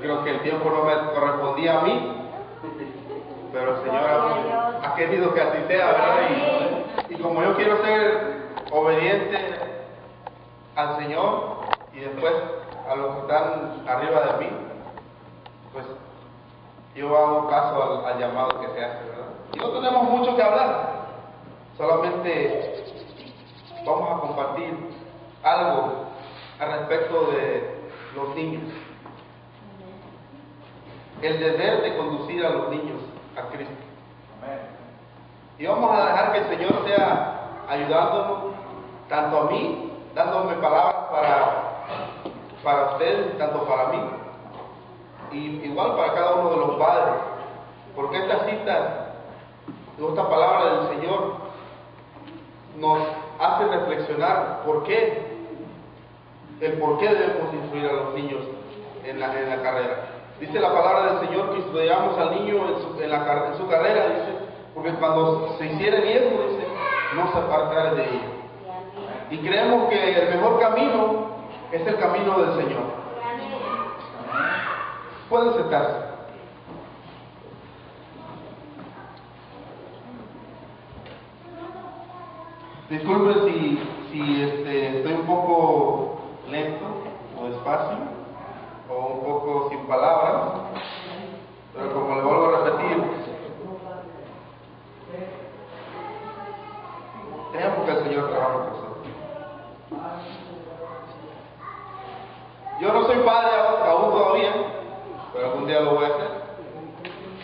creo que el tiempo no me correspondía a mí, pero el Señor ha querido que así sea, ¿verdad? Y como yo quiero ser obediente al Señor y después a los que están arriba de mí, pues yo hago caso al llamado que se hace, ¿verdad? Y no tenemos mucho que hablar, solamente vamos a compartir algo al respecto de los niños. El deber de conducir a los niños a Cristo. Y vamos a dejar que el Señor sea ayudándonos, tanto a mí, dándome palabras para ustedes, tanto para mí, y igual para cada uno de los padres, porque esta cita, esta palabra del Señor nos hace reflexionar por qué debemos instruir a los niños en la carrera. Dice la palabra del Señor que instruyamos al niño en su carrera, dice, porque cuando se hiciere viejo, dice, no se apartará de ella. Y creemos que el mejor camino es el camino del Señor. Pueden sentarse. Disculpen si estoy un poco lento o despacio o un poco sin palabras, pero como le vuelvo a repetir, dejemos que el Señor trabaje con nosotros. Yo no soy padre aún todavía, pero algún día lo voy a hacer.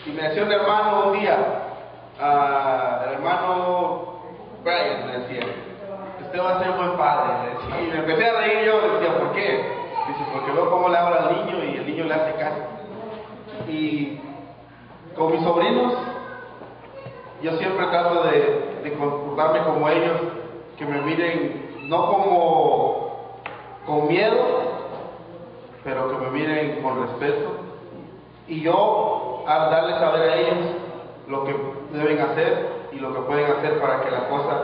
Y me decía un hermano un día, el hermano Brian me decía, usted va a ser un buen padre. Y me empecé a reír yo, decía, ¿por qué? Dice, porque veo cómo le habla al niño y el niño le hace caso. Y con mis sobrinos, yo siempre trato de comportarme como ellos, que me miren no como con miedo, pero que me miren con respeto. Y yo, al darles a saber a ellos lo que deben hacer y lo que pueden hacer para que la cosa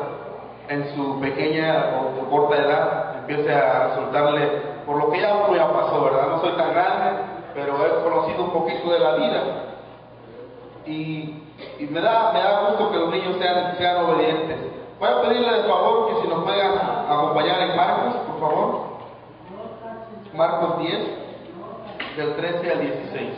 en su pequeña o corta edad empiece a resultarle, por lo que ya uno ya pasó, ¿verdad? No soy tan grande, pero he conocido un poquito de la vida. Y me da gusto que los niños sean obedientes. Voy a pedirle de favor que si nos puedan acompañar en Marcos, por favor. Marcos 10, del 13 al 16.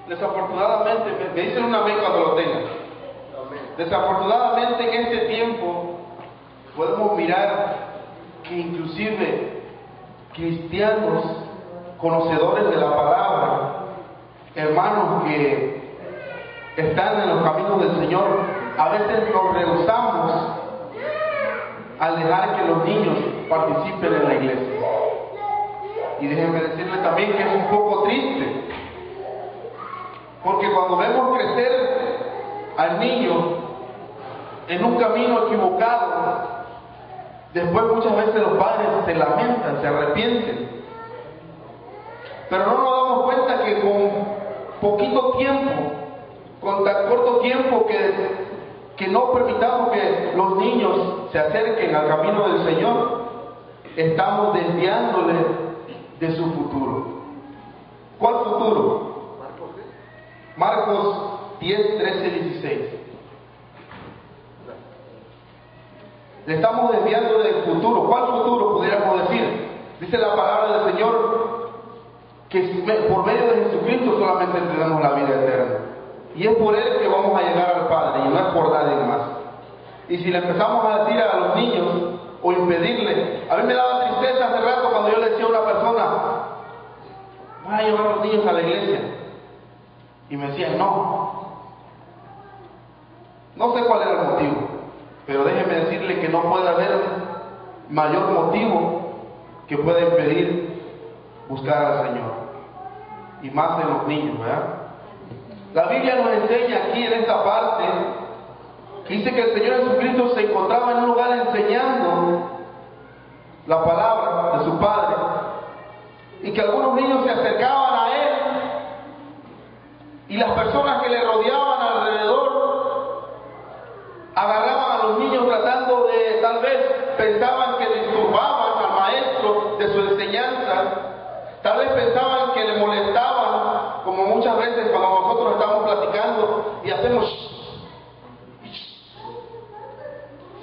Desafortunadamente, me dicen un amén cuando lo tengan. Desafortunadamente en este tiempo podemos mirar que inclusive cristianos, conocedores de la palabra, hermanos que están en los caminos del Señor, a veces nos rehusamos al dejar que los niños participen en la iglesia. Y déjenme decirles también que es un poco triste, porque cuando vemos crecer al niño en un camino equivocado, después muchas veces los padres se lamentan, se arrepienten. Pero no nos damos cuenta que con poquito tiempo, con tan corto tiempo que no permitamos que los niños se acerquen al camino del Señor, estamos desviándole de su futuro. ¿Cuál futuro? Marcos 10, 13 y 16. Le estamos desviando del futuro. ¿Cuál futuro pudiéramos decir? Dice la palabra del Señor que por medio de Jesucristo solamente tenemos la vida eterna. Y es por Él que vamos a llegar al Padre, y no es por nadie más. Y si le empezamos a decir a los niños o impedirle, a mí me daba tristeza hace rato cuando yo le decía a una persona, voy a llevar a los niños a la iglesia. Y me decían, no sé cuál era el motivo, pero déjeme decirle que no puede haber mayor motivo que pueda impedir buscar al Señor, y más en los niños, ¿verdad? La Biblia nos enseña aquí en esta parte que dice que el Señor Jesucristo se encontraba en un lugar enseñando la palabra de su Padre, y que algunos niños se acercaban a Él Y las personas que le rodeaban alrededor agarraban a los niños tratando de, tal vez pensaban que disturbaban al maestro de su enseñanza, tal vez pensaban que le molestaban, como muchas veces cuando nosotros estamos platicando y hacemos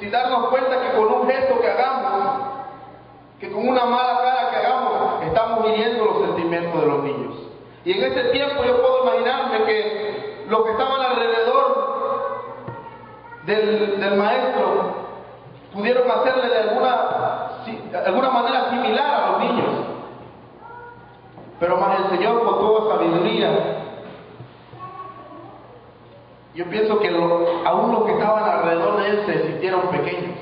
sin darnos cuenta que con un gesto que hagamos, que con una mala cara que hagamos, estamos hiriendo los sentimientos de los niños. Y en ese tiempo yo puedo imaginarme que los que estaban alrededor del maestro pudieron hacerle de alguna manera similar a los niños. Pero más el Señor, con toda sabiduría, yo pienso que aún los que estaban alrededor de él se sintieron pequeños,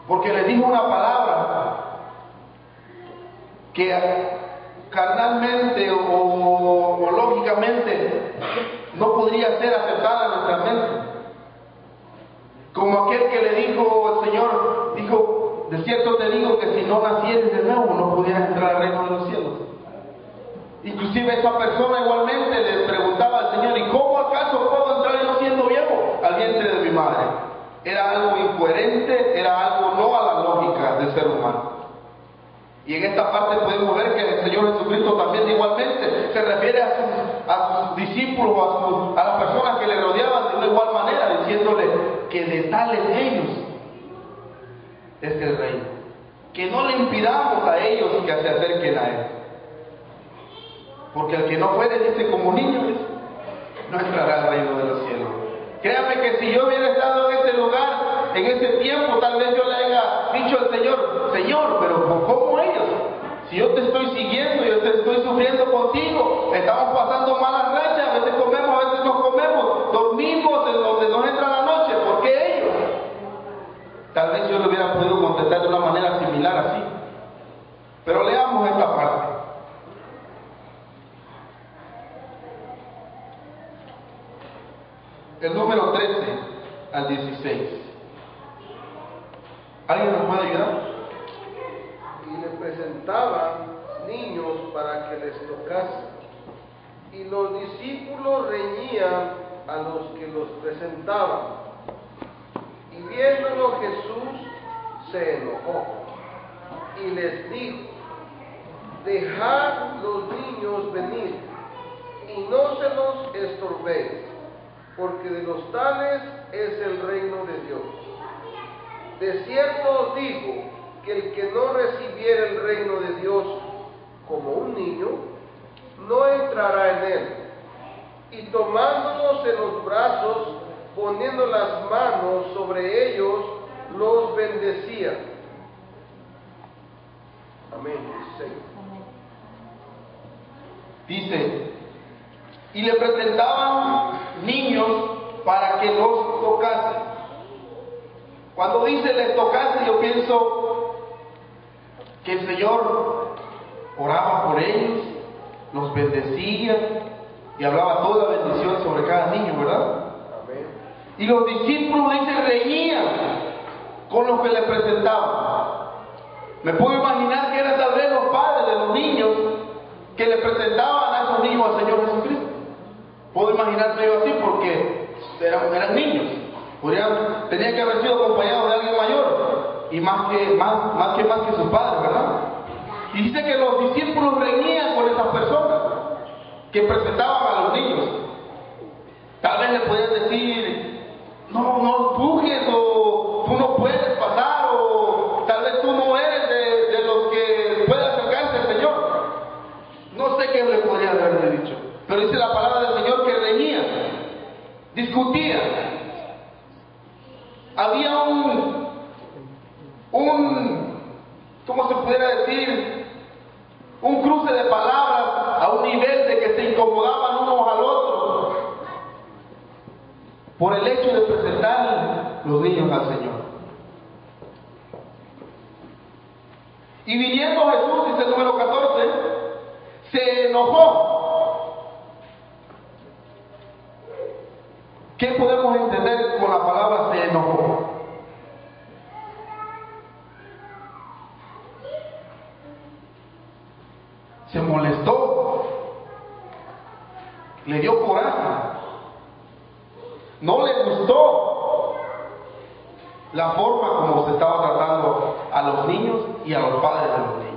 porque les dijo una palabra que carnalmente o lógicamente no podría ser aceptada en nuestra mente. Como aquel que le dijo el Señor, dijo: de cierto te digo que si no nacieres de nuevo no pudieras entrar al reino de los cielos. Inclusive esa persona igualmente le preguntaba al Señor: ¿y cómo acaso puedo entrar yo siendo viejo al vientre de mi madre? Era algo incoherente, era algo no a la lógica del ser humano. Y en esta parte podemos ver que el Señor Jesucristo también igualmente se refiere a sus discípulos, a las personas que le rodeaban de una igual manera, diciéndole que de tales ellos es el reino. Que no le impidamos a ellos que se acerquen a Él. Porque el que no puede, dice, como niños, no entrará al reino de los cielos. Créame que si yo hubiera estado en ese lugar, en ese tiempo, tal vez yo le haya dicho al Señor: Señor, pero ¿cómo ellos? Si yo te estoy siguiendo, yo te estoy sufriendo contigo, estamos pasando malas rachas, a veces comemos, a veces no comemos, dormimos en donde nos entra la noche, ¿por qué ellos? Tal vez yo le hubiera podido contestar de una manera similar así. Pero leamos esta parte. El número 13 al 16. ¿Alguien nos puede ayudar? Y le presentaban niños para que les tocasen. Y los discípulos reñían a los que los presentaban. Y viéndolo Jesús se enojó y les dijo: dejad los niños venir y no se los estorbéis, porque de los tales es el reino de Dios. De cierto os digo que el que no recibiere el reino de Dios como un niño, no entrará en él. Y tomándolos en los brazos, poniendo las manos sobre ellos, los bendecía. Amén. 16. Dice: y le presentaban niños para que los tocasen. Cuando dice les tocase, yo pienso que el Señor oraba por ellos, los bendecía y hablaba toda bendición sobre cada niño, ¿verdad? Amén. Y los discípulos, dice, reñían con los que le presentaban. Me puedo imaginar que eran tal vez los padres de los niños que le presentaban a esos niños al Señor Jesucristo. Puedo imaginarme yo así porque eran niños. Tenían que haber sido acompañados de alguien mayor y más que sus padres, ¿verdad? Y dice que los discípulos reñían con esas personas que presentaban a los niños. Tal vez le podían decir: no empujes, o tú no puedes pasar, o tal vez tú no eres de los que puede acercarse al Señor. No sé qué le podrían haberle dicho, pero dice la palabra del Señor que reñían, discutían. Había ¿cómo se pudiera decir? Un cruce de palabras a un nivel de que se incomodaban unos al otro por el hecho de presentar los niños al Señor. Y viniendo Jesús, dice el número 14, se enojó. ¿Qué podemos entender con la palabra se enojó? Se molestó. Le dio coraje. No le gustó la forma como se estaba tratando a los niños y a los padres de los niños.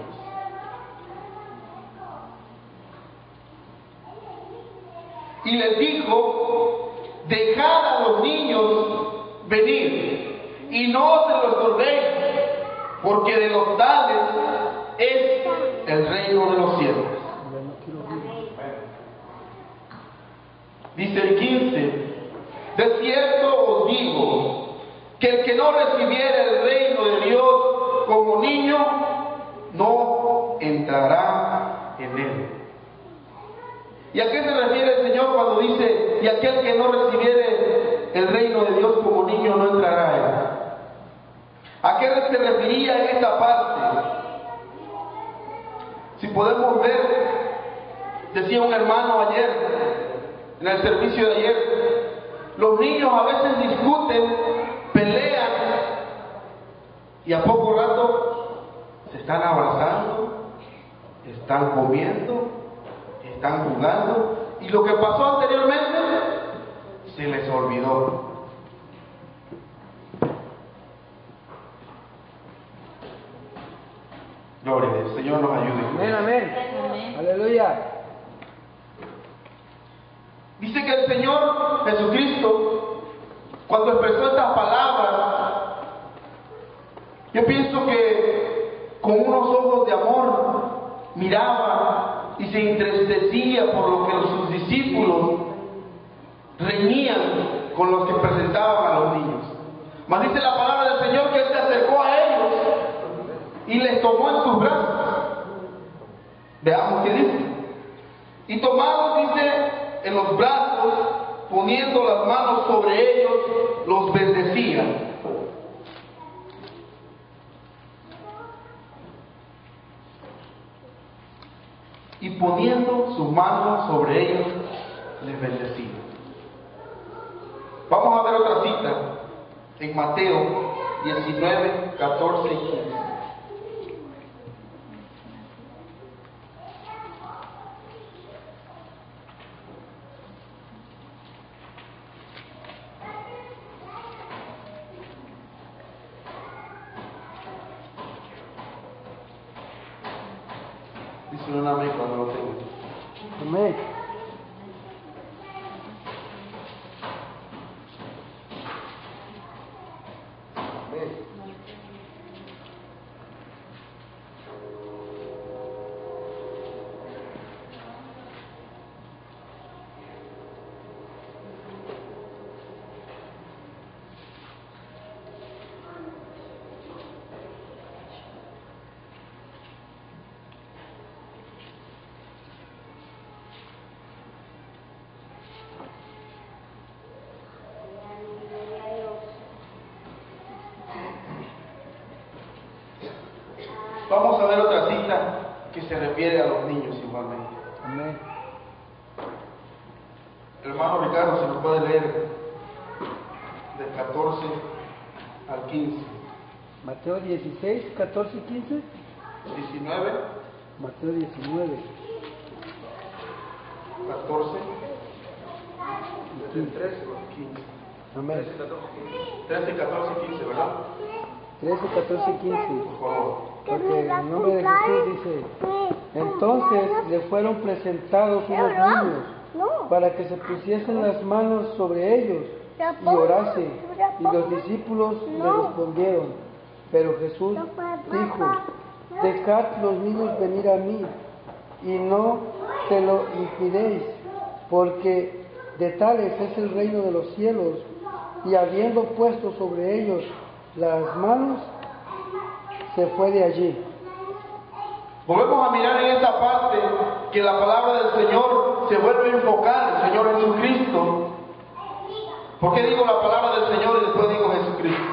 Y les dijo: dejad a los niños venir y no se los estorbéis, porque de los tales es el reino de los cielos. Dice el 15: de cierto os digo que el que no recibiere el reino de Dios como niño no entrará en él. ¿Y a qué se refiere el Señor cuando dice: y aquel que no recibiere el reino de Dios como niño no entrará en él? ¿A qué se refería en esta parte? Si podemos ver, decía un hermano ayer, en el servicio de ayer, los niños a veces discuten, pelean, y a poco rato se están abrazando, están comiendo, están jugando, y lo que pasó anteriormente se les olvidó. Gloria a Dios. Señor nos ayude. Amén, amén. Aleluya. Dice que el Señor Jesucristo, cuando expresó estas palabras, yo pienso que con unos ojos de amor miraba y se entristecía por lo que sus discípulos reñían con los que presentaban a los niños. Mas dice la palabra del Señor que Él se acercó a ellos y les tomó en sus brazos. Veamos qué dice. Y tomados, dice, en los brazos, poniendo las manos sobre ellos, los bendecía. Y poniendo sus manos sobre ellos, les bendecía. Vamos a ver otra cita en Mateo 19, 14 y 15. Dice un amén cuando lo tenga. Amén. Vamos a ver otra cita que se refiere a los niños igualmente. Amén. El hermano Ricardo se nos puede leer del 14 al 15. Mateo 16, 14 y 15. 19, Mateo 19. 14, y 15. 15. Amén. 13, 14 y 15, ¿verdad? 13, 14 y 15. Por favor. Porque en el nombre de Jesús dice: entonces le fueron presentados unos niños para que se pusiesen las manos sobre ellos y orasen. Y los discípulos le respondieron. Pero Jesús dijo: dejad los niños venir a mí y no se lo impidéis, porque de tales es el reino de los cielos. Y habiendo puesto sobre ellos las manos, se fue de allí. Volvemos a mirar en esta parte que la palabra del Señor se vuelve a enfocar, el Señor Jesucristo. ¿Por qué digo la palabra del Señor y después digo Jesucristo?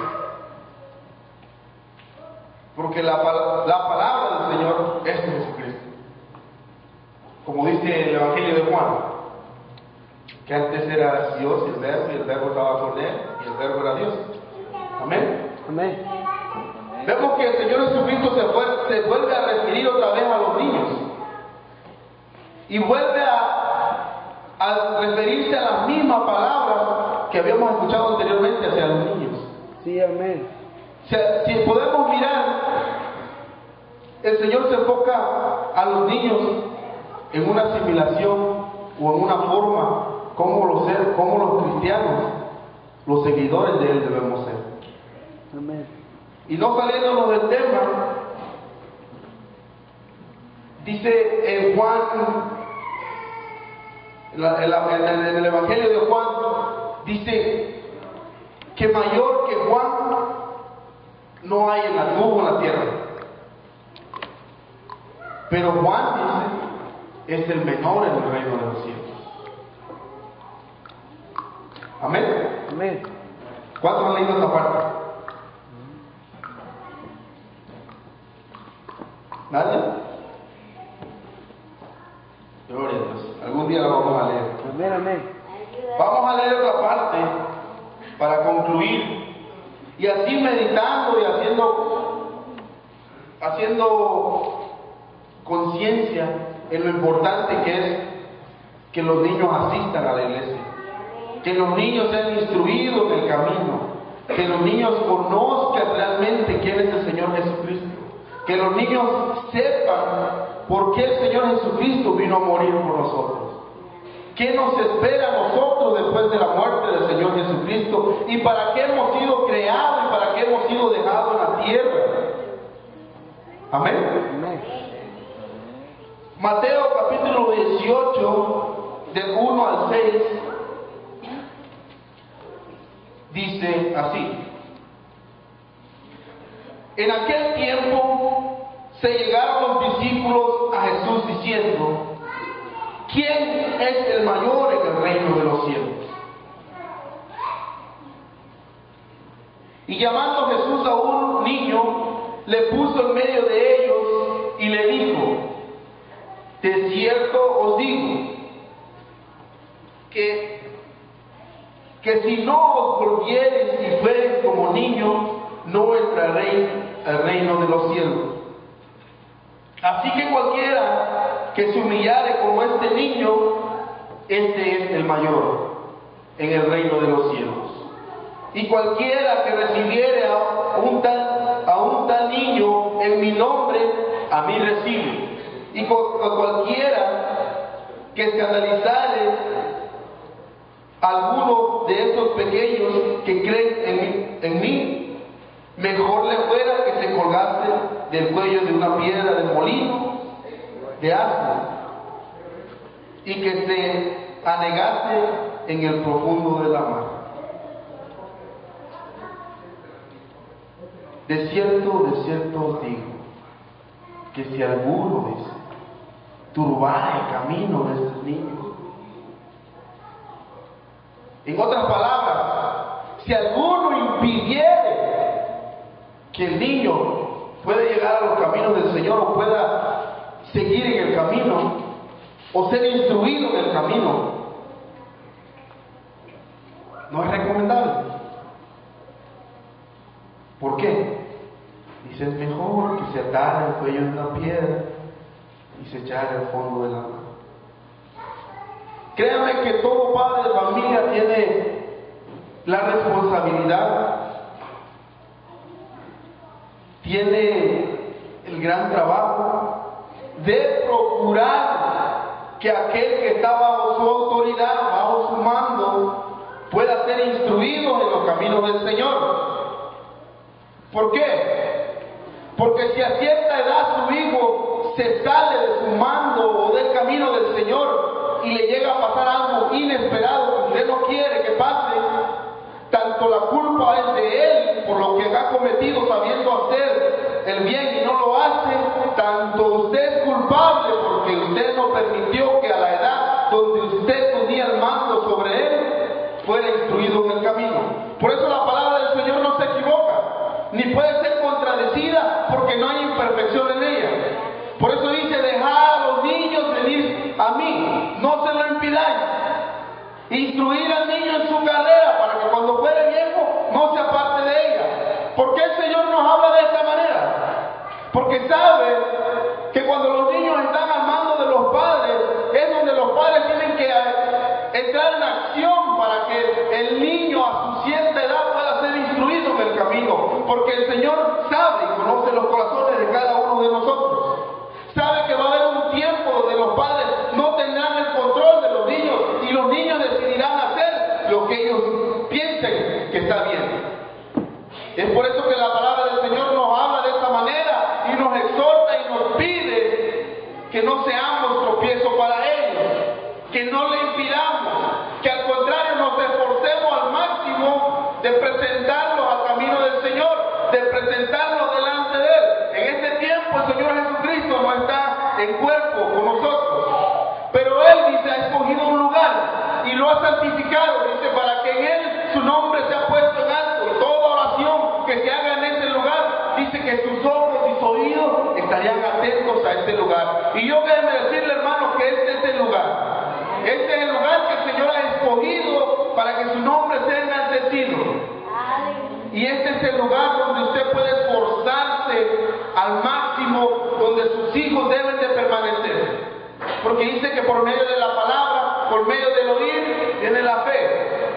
Porque la palabra del Señor es Jesucristo. Como dice el Evangelio de Juan, que antes era Dios y el verbo estaba con Él y el verbo era Dios. Amén. Amén. Vemos que el Señor Jesucristo se vuelve a referir otra vez a los niños y vuelve a al referirse a las mismas palabras que habíamos escuchado anteriormente hacia los niños. Sí, amén. O sea, si podemos mirar, el Señor se enfoca a los niños en una asimilación o en una forma como los cristianos, los seguidores de Él debemos ser. Amén. Y no saliéndonos del tema, dice en Juan, en el Evangelio de Juan, dice que mayor que Juan no hay no hubo en la tierra. Pero Juan dice, es el menor en el reino de los cielos. Amén. Amén. ¿Cuántos han leído esta parte? ¿Nadie? Gloria a Dios. Algún día la vamos a leer. Amén, amén. Vamos a leer otra parte para concluir. Y así meditando y haciendo conciencia en lo importante que es que los niños asistan a la iglesia, que los niños sean instruidos en el camino, que los niños conozcan realmente quién es el Señor Jesucristo, que los niños sepan por qué el Señor Jesucristo vino a morir por nosotros, qué nos espera a nosotros después de la muerte del Señor Jesucristo y para qué hemos sido creados y para qué hemos sido dejados en la tierra. Amén. Amén. Mateo capítulo 18, del 1 al 6, dice así: en aquel tiempo se llegaron los discípulos a Jesús diciendo: ¿quién es el mayor en el reino de los cielos? Y llamando Jesús a un niño, le puso en medio de ellos y le dijo: de cierto os digo que si no os volviereis y fuereis como niños, no entraréis al reino de los cielos. Así que cualquiera que se humillare como este niño, este es el mayor en el reino de los cielos. Y cualquiera que recibiere a un tal niño en mi nombre, a mí recibe. Y cualquiera que escandalizare a alguno de estos pequeños que creen en mí, mejor le fuera que se colgase del cuello de una piedra de molino de asno y que se anegase en el profundo de la mar. De cierto os digo, que si alguno, dice, turbara el camino de estos niños, en otras palabras, si alguno impidiere que el niño pueda llegar a los caminos del Señor o pueda seguir en el camino o ser instruido en el camino, no es recomendable. ¿Por qué? Dice, es mejor que se atara el cuello de una piedra y se echara al fondo del agua. Créanme que todo padre de familia tiene la responsabilidad, tiene el gran trabajo de procurar que aquel que está bajo su autoridad, bajo su mando, pueda ser instruido en los caminos del Señor. ¿Por qué? Porque si a cierta edad su hijo se sale de su mando o del camino del Señor y le llega a pasar algo inesperado que usted no quiere que pase, tanto la culpa es de él por lo que ha cometido sabiendo hacer el bien y no lo hace, tanto usted es culpable porque usted no permitió que a la edad donde usted tenía el mando sobre él fuera instruido en el camino. Por eso la palabra del Señor no se equivoca, ni puede ser contradecida porque no hay imperfección en ella. Por eso dice: dejad a los niños venir a mí, no se lo impidáis. Instruir al niño en su carrera para que cuando fuere viejo no se aparte de ella. ¿Por qué el Señor nos habla de esta manera? Porque sabe que cuando los niños están al mando de los padres es donde los padres tienen que entrar en acción para que el niño a su cierta edad pueda ser instruido en el camino, porque el Señor sabe y conoce los corazones de cada uno de nosotros. Sabe que va a haber un tiempo donde los padres no tendrán el control de los niños y los niños decidirán hacer lo que ellos piensen que está bien. Es por eso que la palabra del Señor nos habla de esta manera y nos exhorta y nos pide que no seamos tropiezo para ellos, que no le impidamos, que al contrario nos esforcemos al máximo de presentarlos al camino del Señor, de presentarlos delante de Él. En este tiempo el Señor Jesucristo no está en cuerpo con nosotros, pero Él dice ha escogido un lugar y lo ha santificado, dice, para que en Él su nombre sea puesto en alto y toda oración que se haga en ese lugar, dice que sus ojos y sus oídos estarían atentos a ese lugar. Y yo déjeme decirle, hermano, que este es el lugar. Este es el lugar que el Señor ha escogido para que su nombre sea enaltecido. Y este es el lugar donde usted puede esforzarse al máximo, donde sus hijos deben de permanecer. Porque dice que por medio de la palabra, por medio del oír, viene la fe.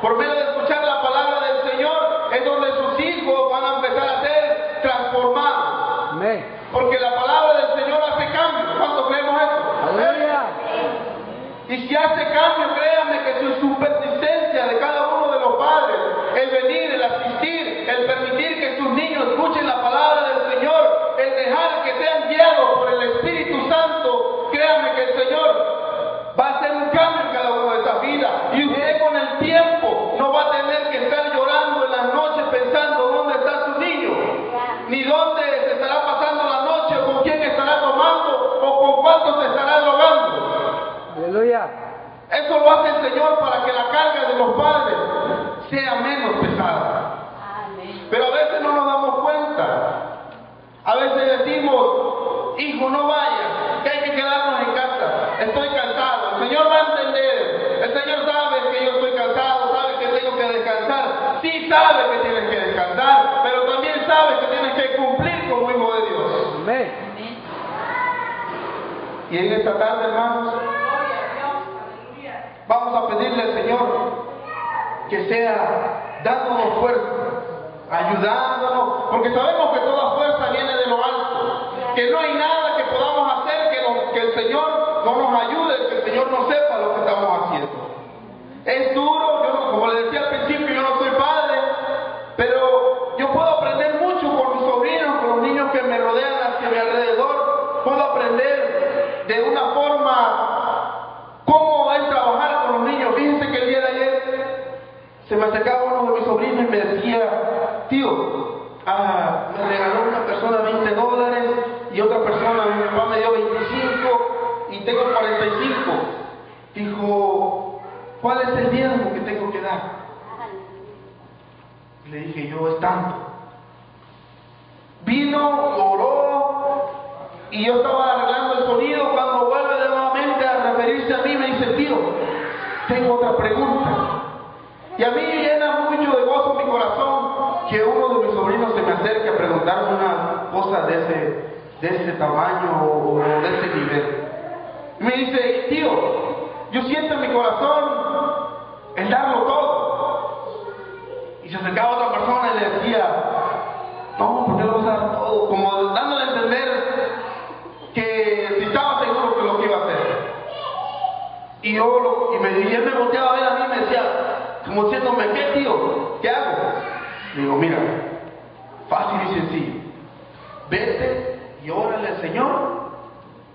Por medio de escuchar la palabra del Señor, es donde sus hijos van a empezar a ser transformados. Amén. Porque la palabra del Señor hace cambios. ¿Cuántos creemos eso? Aleluya. Y si hace cambio, créanme que su persistencia de cada uno de los padres, el venir, el asistir, el permitir que sus niños escuchen la palabra del Señor, el dejar que sean guiados por el Espíritu Santo, créanme que el Señor va a hacer un cambio en cada uno de estas vidas. Y usted con el tiempo no va a tener que estar llorando en las noches pensando dónde está su niño, ni dónde se estará pasando la noche, o con quién estará tomando, o con cuánto se estará drogando. Aleluya. Eso lo hace el Señor para que la carga de los padres sea menos pesada. Pero a veces no nos damos cuenta. A veces decimos, hijo, no vayas, que hay que quedarnos en casa. Estoy cansado. El Señor va a entender. El Señor sabe que yo estoy cansado, sabe que tengo que descansar. Sí sabe que tienes que descansar, pero también sabe que tienes que cumplir como hijo de Dios. Amén. Y en esta tarde, hermanos, vamos a pedirle al Señor que sea dándonos fuerza, ayudándonos, porque sabemos que toda fuerza viene de lo alto, que no hay nada que podamos hacer que el Señor no nos ayude, que el Señor no sepa lo que estamos haciendo. Es duro, yo, como le decía al principio, yo no soy padre, pero yo puedo aprender mucho con mis sobrinos, con los niños que me rodean hacia mi alrededor. Puedo aprender de una forma cómo es trabajar con los niños. Fíjense que el día de ayer se me acercaba uno de mis sobrinos y me decía, tío, me regaló una persona $20 y otra persona, mi papá me dio 25 y tengo 45. Dijo, ¿cuál es el diezmo que tengo que dar? Le dije yo, es tanto. Vino, oró, y yo estaba arreglando el sonido. Cuando vuelve de nuevamente a referirse a mí, me dice, tío, tengo otra pregunta. Y a mí llena mucho de gozo mi corazón que uno de mis sobrinos se me acerque a preguntarme una cosa de ese tamaño o de ese nivel. Y me dice, tío, yo siento en mi corazón el darlo todo. Y se acercaba otra persona y le decía, no, ¿por qué lo vas a dar todo? Como dándole a entender que si estaba seguro que lo que iba a hacer. Y él me volteaba a ver a mí y me decía, como diciéndome, ¿qué, tío? ¿Qué hago? Le digo, mira, fácil y sencillo. Vete y órale al Señor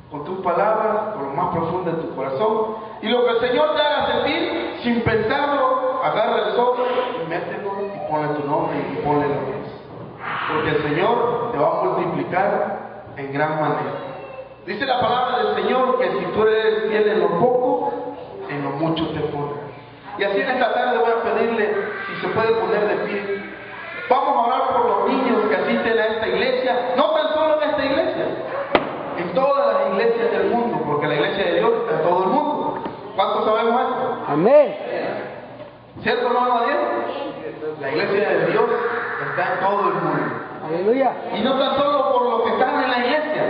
con tus palabras, con lo más profundo de tu corazón. Y lo que el Señor te haga sentir, sin pensarlo, agarra el sobre y mételo y ponle tu nombre y ponle lo que es. Porque el Señor te va a multiplicar en gran manera. Dice la palabra del Señor que si tú eres fiel en lo poco, en lo mucho te pondrá. Y así en esta tarde voy a pedirle si se puede poner de pie. Vamos a orar por los niños que asisten a esta iglesia, no tan solo en esta iglesia, en todas las iglesias del mundo, porque la iglesia de Dios está en todo el mundo. ¿Cuántos sabemos esto? Amén. ¿Cierto, hermano Adiel? La iglesia de Dios está en todo el mundo. Aleluya. Y no tan solo por los que están en la iglesia,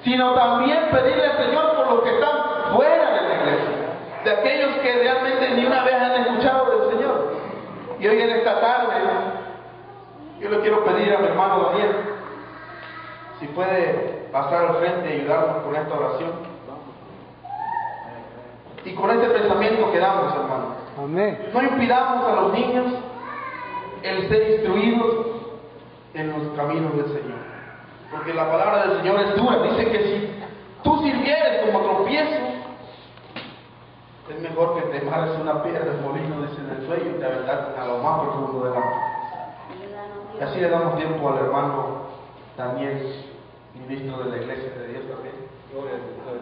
sino también pedirle al Señor por los que están fuera de la iglesia. de aquellos que realmente ni una vez han escuchado del Señor. Y hoy en esta tarde, yo le quiero pedir a mi hermano Daniel, si puede pasar al frente y ayudarnos con esta oración. Y con este pensamiento que damos, hermano. Amén. No impidamos a los niños el ser instruidos en los caminos del Señor. Porque la palabra del Señor es dura. Dice que si tú sirvieres como tropiezo, es mejor que te mares una piedra de molino, dice, en el sueño y te aventaste a lo más profundo del mar. Y así le damos tiempo al hermano Daniel, ministro de la Iglesia de Dios también.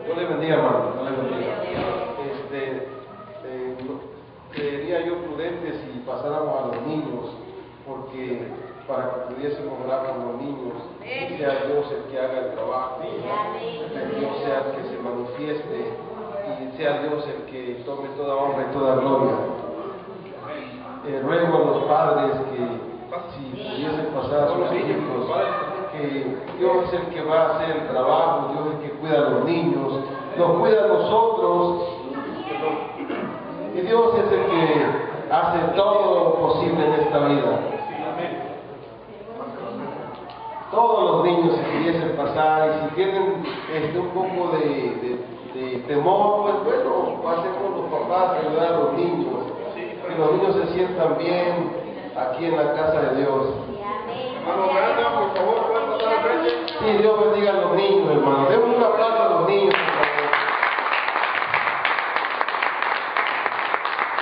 Dios le bendiga, hermano. Dios le bendiga. Creería yo prudente si pasáramos a los niños, porque para que pudiésemos orar con los niños, sea Dios el que haga el trabajo, que Dios sea el que se manifieste y sea Dios el que tome toda honra y toda gloria. Ruego a los padres que si pudiesen pasar a sus hijos, que Dios es el que va a hacer el trabajo, Dios es el que cuida a los niños, nos cuida a nosotros, y Dios es el que hace todo lo posible en esta vida. Todos los niños si pudiesen pasar, y si tienen un poco de temor, pues bueno, pasemos los papás a ayudar a los niños, que los niños se sientan bien aquí en la casa de Dios. Hermano Brandon, por favor, ¿pueden pasar al frente? Sí, Dios bendiga a los niños, hermano. Demos un aplauso a los niños, por favor.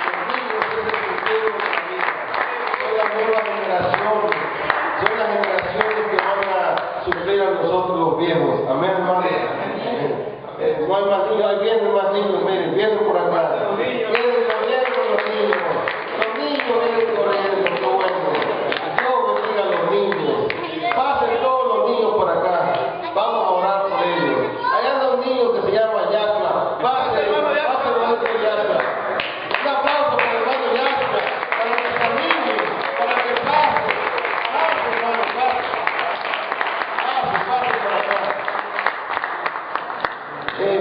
Los niños es el futuro de la vida. Son las nuevas generaciones. Son las generaciones que van a suplir a nosotros los viejos. Amén, hermano. No hay más niños, ahí vienen más niños, miren, vienen por acá. Vienen corriendo los niños. Los niños vienen corriendo, qué bueno. Dios bendiga a los niños. Pasen todos los niños por acá. Vamos a orar por ellos. Allá anda un niño que se llama Yasla. Pase, maestro Yasla. Un aplauso para el hermano Yasla, para que camine, para que pase. Pase, hermano, pase. Pase por acá.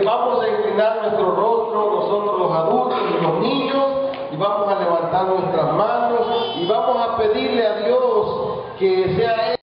Vamos a inclinar nuestro rostro, nosotros los adultos y los niños, y vamos a levantar nuestras manos y vamos a pedirle a Dios que sea Él